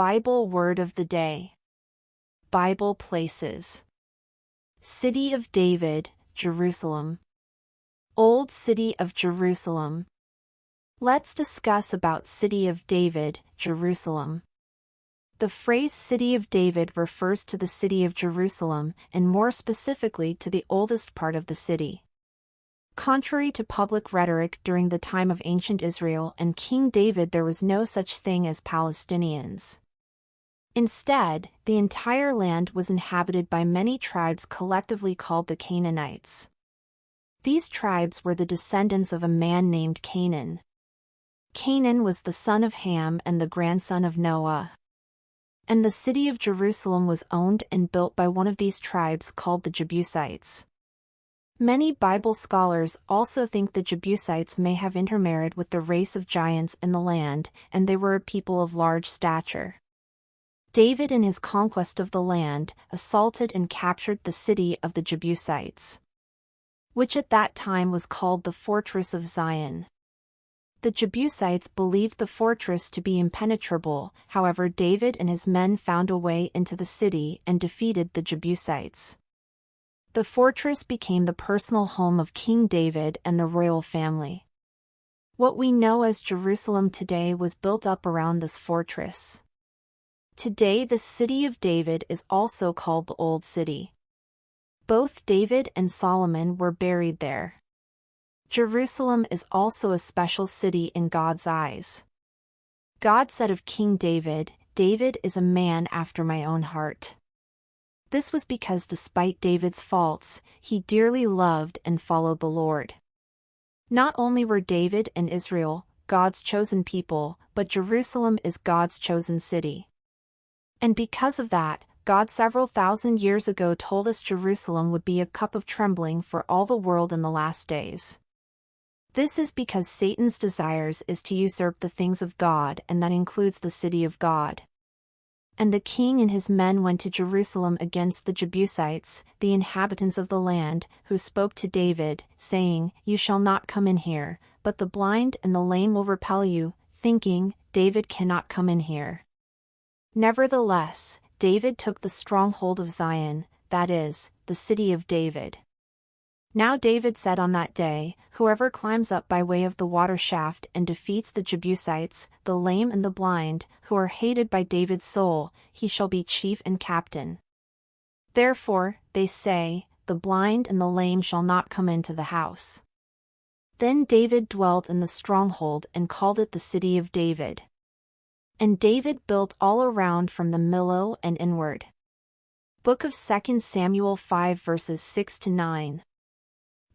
Bible Word of the Day. Bible Places. City of David, Jerusalem. Old City of Jerusalem. Let's discuss about City of David, Jerusalem. The phrase City of David refers to the city of Jerusalem, and more specifically to the oldest part of the city. Contrary to public rhetoric during the time of ancient Israel and King David, there was no such thing as Palestinians. Instead, the entire land was inhabited by many tribes collectively called the Canaanites. These tribes were the descendants of a man named Canaan. Canaan was the son of Ham and the grandson of Noah. And the city of Jerusalem was owned and built by one of these tribes called the Jebusites. Many Bible scholars also think the Jebusites may have intermarried with the race of giants in the land, and they were a people of large stature. David, in his conquest of the land, assaulted and captured the city of the Jebusites, which at that time was called the Fortress of Zion. The Jebusites believed the fortress to be impenetrable, however David and his men found a way into the city and defeated the Jebusites. The fortress became the personal home of King David and the royal family. What we know as Jerusalem today was built up around this fortress. Today the city of David is also called the Old City. Both David and Solomon were buried there. Jerusalem is also a special city in God's eyes. God said of King David, "David is a man after my own heart." This was because despite David's faults, he dearly loved and followed the Lord. Not only were David and Israel God's chosen people, but Jerusalem is God's chosen city. And because of that, God several thousand years ago told us Jerusalem would be a cup of trembling for all the world in the last days. This is because Satan's desires is to usurp the things of God, and that includes the city of God. And the king and his men went to Jerusalem against the Jebusites, the inhabitants of the land, who spoke to David, saying, "You shall not come in here, but the blind and the lame will repel you," thinking, "David cannot come in here." Nevertheless, David took the stronghold of Zion, that is, the city of David. Now David said on that day, "Whoever climbs up by way of the water shaft and defeats the Jebusites, the lame and the blind, who are hated by David's soul, he shall be chief and captain." Therefore, they say, the blind and the lame shall not come into the house. Then David dwelt in the stronghold and called it the city of David. And David built all around from the Millo and inward. Book of 2 Samuel 5 verses 6-9.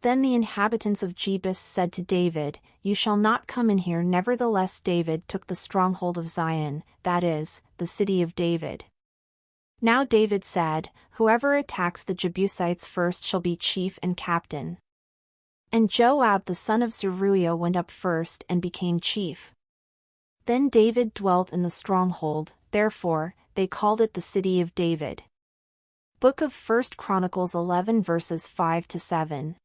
Then the inhabitants of Jebus said to David, "You shall not come in here." Nevertheless David took the stronghold of Zion, that is, the city of David. Now David said, "Whoever attacks the Jebusites first shall be chief and captain." And Joab the son of Zeruiah went up first and became chief. Then David dwelt in the stronghold, therefore, they called it the city of David. Book of 1 Chronicles 11 verses 5-7.